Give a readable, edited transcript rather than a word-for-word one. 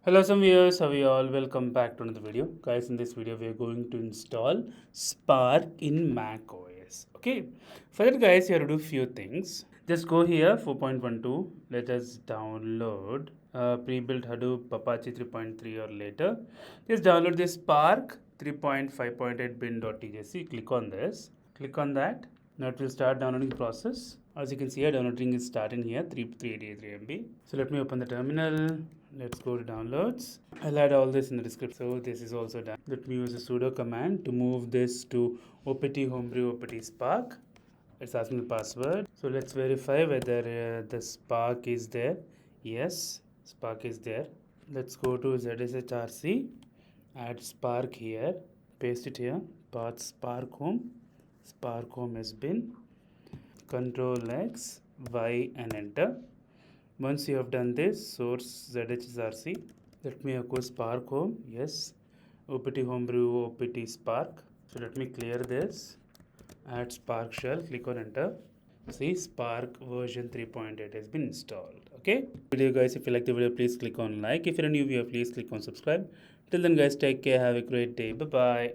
Hello some viewers, how are you all? Welcome back to another video. Guys, in this video we are going to install Spark in Mac OS. Okay, for that guys you have to do few things. Just go here 4.12. Let us download pre-built Hadoop Apache 3.3 or later. Just download this Spark 3.5.8 bin.tjc. Click on this. Click on that. Now it will start downloading process. As you can see here, downloading is starting here 383 MB. So let me open the terminal. Let's go to downloads. I'll add all this in the description. So this is also done. Let me use a sudo command to move this to opt homebrew opt spark. It's asking the password. So let's verify whether the spark is there. Yes, spark is there. Let's go to zshrc. Add spark here. Paste it here. Path spark home. Spark home has been. Control X, Y and enter. Once you have done this, source zshrc. Let me echo spark home. Yes. opt homebrew opt spark. So let me clear this. Add spark shell. Click on enter. See, spark version 3.8 has been installed. Okay. Video guys, if you like the video, please click on like. If you're a new viewer, please click on subscribe. Till then guys, take care. Have a great day. Bye bye.